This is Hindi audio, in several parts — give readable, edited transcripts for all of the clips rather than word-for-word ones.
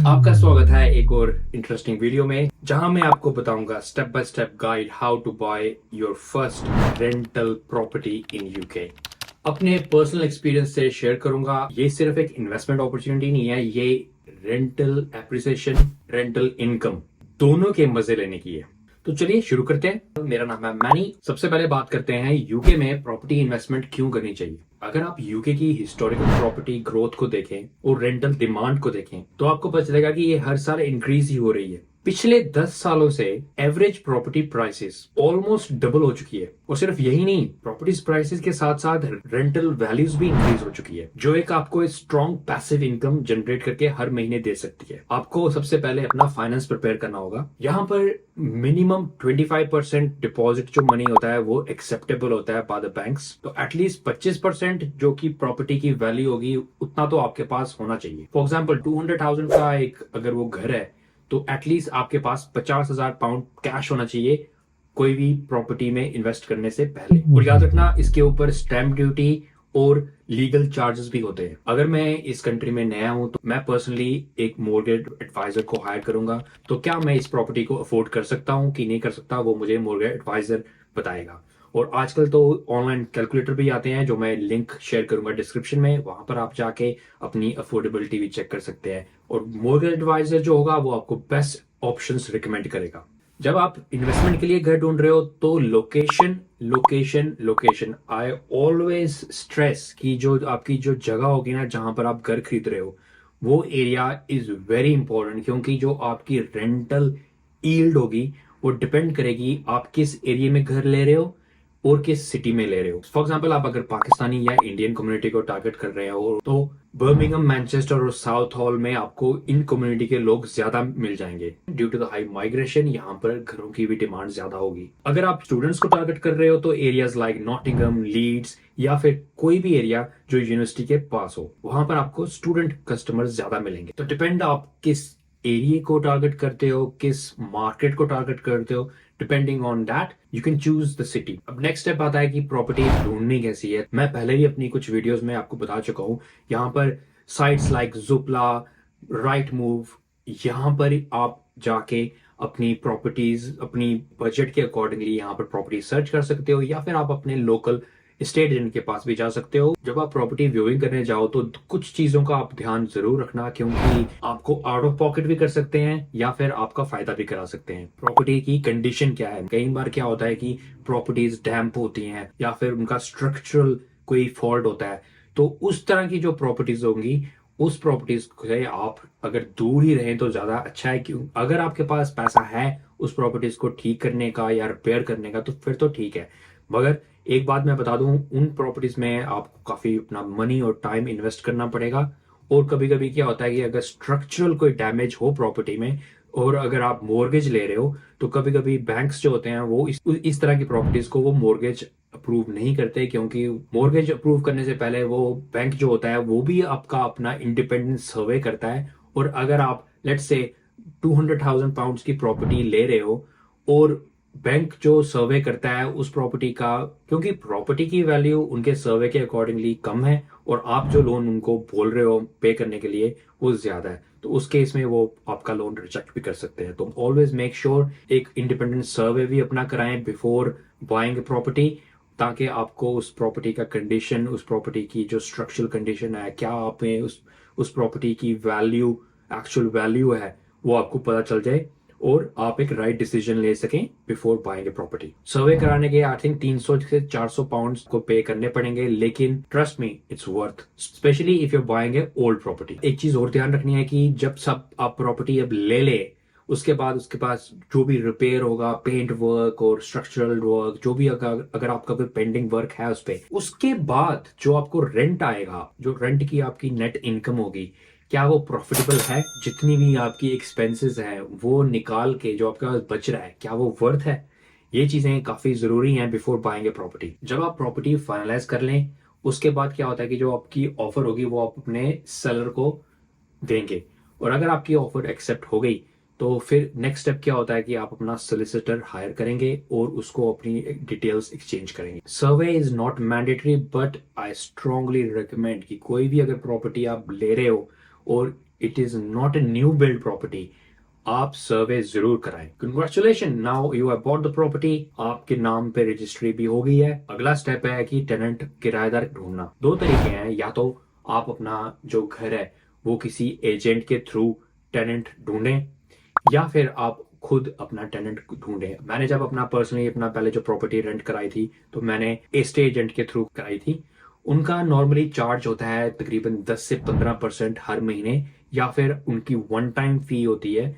आपका स्वागत है एक और इंटरेस्टिंग वीडियो में, जहां मैं आपको बताऊंगा step by step guide how to buy your first rental property in UK. अपने पर्सनल एक्सपीरियंस से शेयर करूंगा। ये सिर्फ एक इन्वेस्टमेंट अपॉर्चुनिटी नहीं है, ये रेंटल एप्रिसिएशन, रेंटल इनकम दोनों के मजे लेने की है। तो चलिए शुरू करते हैं। मेरा नाम है मैनी। सबसे पहले बात करते हैं यूके में प्रॉपर्टी इन्वेस्टमेंट क्यों करनी चाहिए। अगर आप यूके की हिस्टोरिकल प्रॉपर्टी ग्रोथ को देखें और रेंटल डिमांड को देखें तो आपको पता चलेगा कि ये हर साल इंक्रीज ही हो रही है। पिछले 10 सालों से average property prices almost double हो चुकी है। और सिर्फ यही नहीं, प्रॉपर्टीज प्राइसेस के साथ साथ रेंटल वैल्यूज भी इंक्रीज हो चुकी है, जो एक आपको स्ट्रॉन्ग पैसिव इनकम जनरेट करके हर महीने दे सकती है। आपको सबसे पहले अपना फाइनेंस प्रिपेयर करना होगा। यहाँ पर मिनिमम 25% डिपॉजिट जो मनी होता है वो एक्सेप्टेबल होता है बाय द बैंक्स। तो एटलीस्ट 25% जो कि प्रॉपर्टी की वैल्यू होगी उतना तो आपके पास होना चाहिए। फॉर एग्जाम्पल 200,000 का एक अगर वो घर है तो एटलीस्ट आपके पास 50,000 पाउंड कैश होना चाहिए कोई भी प्रॉपर्टी में इन्वेस्ट करने से पहले। और याद रखना, इसके ऊपर स्टैम्प ड्यूटी और लीगल चार्जेस भी होते हैं। अगर मैं इस कंट्री में नया हूं तो मैं पर्सनली एक मोर्गेज एडवाइजर को हायर करूंगा। तो क्या मैं इस प्रॉपर्टी को अफोर्ड कर सकता हूं कि नहीं कर सकता, वो मुझे मोर्गेज एडवाइजर बताएगा। और आजकल तो ऑनलाइन कैलकुलेटर भी आते हैं जो मैं लिंक शेयर करूंगा डिस्क्रिप्शन में, वहां पर आप जाके अपनी अफोर्डेबिलिटी भी चेक कर सकते हैं। और मोर्गेज एडवाइजर जो होगा वो आपको बेस्ट ऑप्शंस रिकमेंड करेगा। जब आप इन्वेस्टमेंट के लिए घर ढूंढ रहे हो तो location location location, I always stress कि जो आपकी जो जगह होगी ना जहां पर आप घर खरीद रहे हो वो एरिया इज वेरी इंपॉर्टेंट, क्योंकि जो आपकी रेंटल ईल्ड होगी वो डिपेंड करेगी आप किस एरिया में घर ले रहे हो और किस सिटी में ले रहे हो। फॉर एग्जाम्पल आप अगर पाकिस्तानी या इंडियन कम्युनिटी को टारगेट कर रहे हो तो बर्मिंघम, मैनचेस्टर और साउथ हॉल में आपको इन कम्युनिटी के लोग ज्यादा मिल जाएंगे। Due to the high migration यहाँ पर घरों की भी डिमांड ज्यादा होगी। अगर आप स्टूडेंट्स को टारगेट कर रहे हो तो एरियाज लाइक नॉटिंघम, लीड्स या फिर कोई भी एरिया जो यूनिवर्सिटी के पास हो, वहां पर आपको स्टूडेंट कस्टमर्स ज्यादा मिलेंगे। तो डिपेंड आप किस एरिया को टारगेट करते हो, किस मार्केट को टारगेट करते हो, depending on that you can choose the city. अब नेक्स्ट स्टेप आता है कि प्रॉपर्टी ढूंढनी कैसी है। मैं पहले ही अपनी कुछ वीडियोस में आपको बता चुका हूं। यहाँ पर साइट्स लाइक जुपला, राइट मूव, यहाँ पर आप जाके अपनी प्रॉपर्टीज अपनी बजट के अकॉर्डिंगली यहाँ पर प्रॉपर्टी सर्च कर सकते हो, या फिर आप अपने लोकल स्टेट एजेंट के पास भी जा सकते हो। जब आप प्रॉपर्टी व्यूइंग करने जाओ तो कुछ चीजों का आप ध्यान जरूर रखना, क्योंकि आपको आउट ऑफ पॉकेट भी कर सकते हैं या फिर आपका फायदा भी करा सकते हैं। प्रॉपर्टी की कंडीशन क्या है। कई बार क्या होता है कि प्रॉपर्टीज डैम्प होती हैं या फिर उनका स्ट्रक्चरल कोई फॉल्ट होता है। तो उस तरह की जो प्रॉपर्टीज होंगी उस प्रॉपर्टीज से आप अगर दूर ही रहें तो ज्यादा अच्छा है। क्यों, अगर आपके पास पैसा है उस प्रॉपर्टीज को ठीक करने का या रिपेयर करने का तो फिर तो ठीक है। मगर एक बात मैं बता दूं, उन प्रॉपर्टीज में आपको काफी अपना मनी और टाइम इन्वेस्ट करना पड़ेगा। और कभी कभी क्या होता है कि अगर स्ट्रक्चरल कोई डैमेज हो प्रॉपर्टी में और अगर आप मोर्गेज ले रहे हो तो कभी कभी बैंक्स जो होते हैं वो इस तरह की प्रॉपर्टीज को वो मोर्गेज अप्रूव नहीं करते, क्योंकि मोर्गेज अप्रूव करने से पहले वो बैंक जो होता है वो भी आपका अपना इंडिपेंडेंट सर्वे करता है। और अगर आप लेट्स से 200,000 पाउंड्स की प्रॉपर्टी ले रहे हो और बैंक जो सर्वे करता है उस प्रॉपर्टी का, क्योंकि प्रॉपर्टी की वैल्यू उनके सर्वे के अकॉर्डिंगली कम है और आप जो लोन उनको बोल रहे हो पे करने के लिए वो ज्यादा है, तो उस केस में वो आपका लोन रिजेक्ट भी कर सकते हैं। तो ऑलवेज मेक श्योर एक इंडिपेंडेंट सर्वे भी अपना कराएं बिफोर बाइंग प्रॉपर्टी, ताकि आपको उस प्रॉपर्टी का कंडीशन, उस प्रॉपर्टी की जो स्ट्रक्चरल कंडीशन है, क्या आप में उस प्रॉपर्टी की वैल्यू, एक्चुअल वैल्यू है, वो आपको पता चल जाए और आप एक राइट डिसीजन ले सकें बिफोर बाइंग ए प्रॉपर्टी। सर्वे कराने के आई थिंक 300 से 400 पाउंड को पे करने पड़ेंगे, लेकिन trust me it's worth, specially if you are buying a old property. एक चीज और ध्यान रखनी है कि जब सब आप प्रॉपर्टी अब ले ले उसके बाद उसके पास जो भी रिपेयर होगा, पेंट वर्क और स्ट्रक्चरल वर्क, जो भी अगर आपका कोई पेंडिंग वर्क है उस पे, उसके बाद जो आपको रेंट आएगा, जो रेंट की आपकी नेट इनकम होगी, क्या वो प्रॉफिटेबल है। जितनी भी आपकी एक्सपेंसेस हैं वो निकाल के जो आपके पास बच रहा है क्या वो वर्थ है। ये चीजें काफी जरूरी हैं बिफोर बाइंग ए प्रॉपर्टी। जब आप प्रॉपर्टी फाइनलाइज कर लें उसके बाद क्या होता है कि जो आपकी ऑफर होगी वो आप अपने सेलर को देंगे। और अगर आपकी ऑफर एक्सेप्ट हो गई तो फिर नेक्स्ट स्टेप क्या होता है कि आप अपना सोलिसिटर हायर करेंगे और उसको अपनी डिटेल्स एक्सचेंज करेंगे। सर्वे is not mandatory but I strongly recommend कि कोई भी अगर प्रॉपर्टी आप ले रहे हो और it is not a new build property, आप सर्वे जरूर कराएं। Congratulation, now you have bought the property, आपके नाम पे रजिस्ट्री भी हो गई है। अगला स्टेप है कि टेनेंट किराएदार ढूंढना। दो तरीके हैं, या तो आप अपना जो घर है वो किसी एजेंट के थ्रू टेनेंट ढूंढें, या फिर आप खुद अपना टेनेंट ढूंढें। मैंने जब अपना पर्सनली अपना पहले जो प्रॉपर्टी रेंट कराई थी तो मैंने एस्टेट एजेंट के थ्रू कराई थी। उनका नॉर्मली चार्ज होता है तकरीबन 10 से 15% हर महीने, या फिर उनकी वन टाइम फी होती है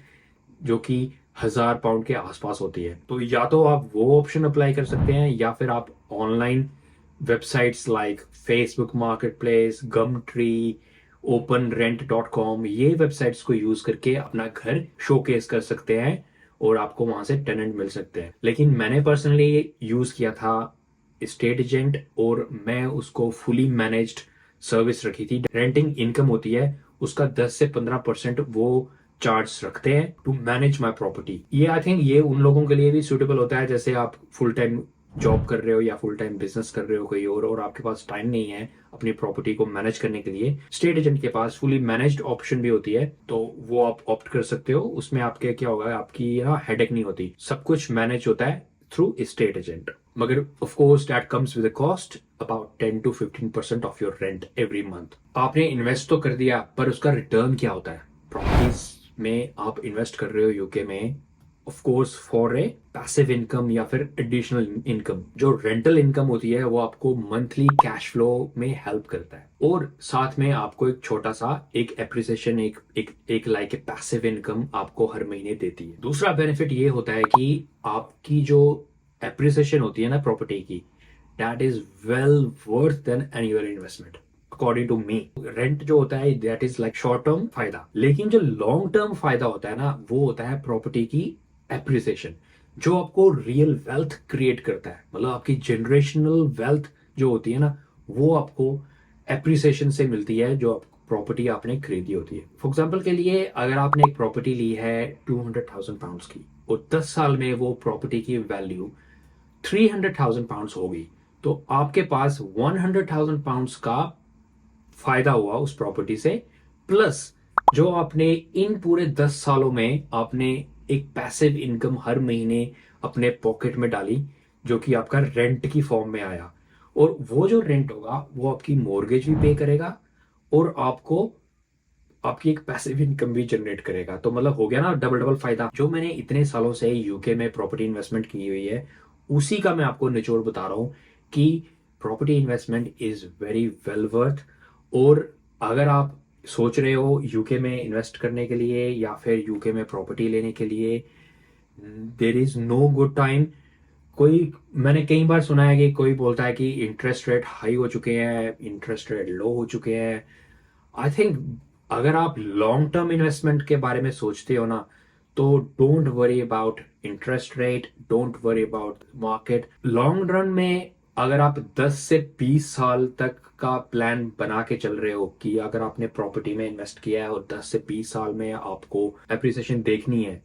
जो कि £1000 के आसपास होती है। तो या तो आप वो ऑप्शन अप्लाई कर सकते हैं, या फिर आप online websites like Facebook marketplace, Gumtree, openrent.com, ये वेबसाइट्स को यूज करके अपना घर शोकेस कर सकते हैं और आपको वहां से टेनेंट मिल सकते हैं। लेकिन मैंने पर्सनली यूज किया था स्टेट एजेंट, और मैं उसको फुली मैनेज्ड सर्विस रखी थी। रेंटिंग इनकम होती है उसका 10 से 15% वो चार्ज रखते हैं टू मैनेज माई प्रॉपर्टी। ये आई थिंक ये उन लोगों के लिए भी सुटेबल होता है जैसे आप फुल टाइम जॉब कर रहे हो या फुल टाइम बिजनेस कर रहे हो कोई और आपके पास टाइम नहीं है अपनी प्रॉपर्टी को मैनेज करने के लिए। स्टेट एजेंट के पास फुली मैनेज्ड ऑप्शन भी होती है, तो वो आप ऑप्ट कर सकते हो। उसमें आपके क्या होगा, आपकी ना हेडेक नहीं होती, सब कुछ मैनेज होता है थ्रू स्टेट एजेंट। मगर of course that comes with a cost about 10 to 15% of your rent every month. आपने इन्वेस्ट तो कर दिया, पर उसका रिटर्न क्या होता है? प्रॉपर्टीज में आप इन्वेस्ट कर रहे हो यूके में, of course for a passive income या फिर एडिशनल इनकम। जो रेंटल इनकम होती है वो आपको मंथली कैश फ्लो में हेल्प करता है, और साथ में आपको एक छोटा सा एक एप्रिसिएशन, एक लाइक ए पैसिव इनकम आपको हर महीने देती है। दूसरा बेनिफिट ये होता है कि आपकी जो एप्रिसिएशन होती है ना प्रॉपर्टी की, that is well worth then any other investment according to me. Rent जो होता है that is like short term फायदा, लेकिन जो लॉन्ग टर्म फायदा होता है ना वो होता है प्रॉपर्टी की एप्रिसिएशन, जो आपको रियल वेल्थ क्रिएट करता है। मतलब आपकी जनरेशनल वेल्थ जो होती है ना वो आपको एप्रिसिएशन से मिलती है, जो प्रॉपर्टी आपने खरीदी होती है। फॉर एग्जाम्पल के लिए अगर आपने एक प्रॉपर्टी ली है £200,000 की, और 10 साल में वो प्रॉपर्टी की वैल्यू £300,000 हो गई, तो आपके पास £100,000 का फायदा हुआ उस प्रॉपर्टी से, प्लस जो आपने इन पूरे 10 सालों में आपने एक पैसिव इनकम हर महीने अपने पॉकेट में डाली, जो कि आपका रेंट की फॉर्म में आया। और वो जो रेंट होगा वो आपकी मॉर्गेज भी पे करेगा और आपको आपकी एक पैसिव इनकम भी जनरेट करेगा। तो मतलब हो गया ना डबल डबल फायदा। जो मैंने इतने सालों से यूके में प्रॉपर्टी इन्वेस्टमेंट की हुई है उसी का मैं आपको निचोड़ बता रहा हूँ कि property investment is very well worth. और अगर आप सोच रहे हो यूके में इन्वेस्ट करने के लिए या फिर यूके में प्रॉपर्टी लेने के लिए, there is no good time. कोई मैंने कई बार सुना है कि कोई बोलता है कि इंटरेस्ट रेट हाई हो चुके हैं, इंटरेस्ट रेट लो हो चुके हैं। आई थिंक अगर आप लॉन्ग टर्म इन्वेस्टमेंट के बारे में सोचते हो ना, तो don't worry about interest rate, don't worry about market. Long run में अगर आप 10 से 20 साल तक का प्लान बना के चल रहे हो कि अगर आपने प्रॉपर्टी में इन्वेस्ट किया है और 10 से 20 साल में आपको एप्रिसिएशन देखनी है,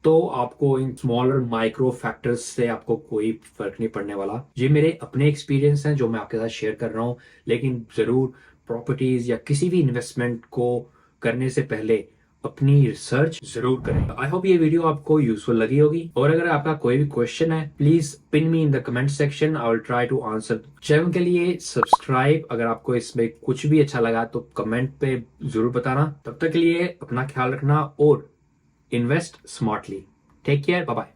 तो आपको इन स्मॉलर माइक्रो फैक्टर्स से आपको कोई फर्क नहीं पड़ने वाला। ये मेरे अपने एक्सपीरियंस हैं जो मैं आपके साथ शेयर कर रहा हूँ, लेकिन जरूर प्रॉपर्टीज या किसी भी इन्वेस्टमेंट को करने से पहले अपनी रिसर्च जरूर करें। आई होप ये वीडियो आपको यूजफुल लगी होगी, और अगर आपका कोई भी क्वेश्चन है please pin me in the comment section, I will try to answer. Channel के लिए सब्सक्राइब, अगर आपको इसमें कुछ भी अच्छा लगा तो कमेंट पे जरूर बताना। तब तक के लिए अपना ख्याल रखना और invest smartly. Take care, bye bye.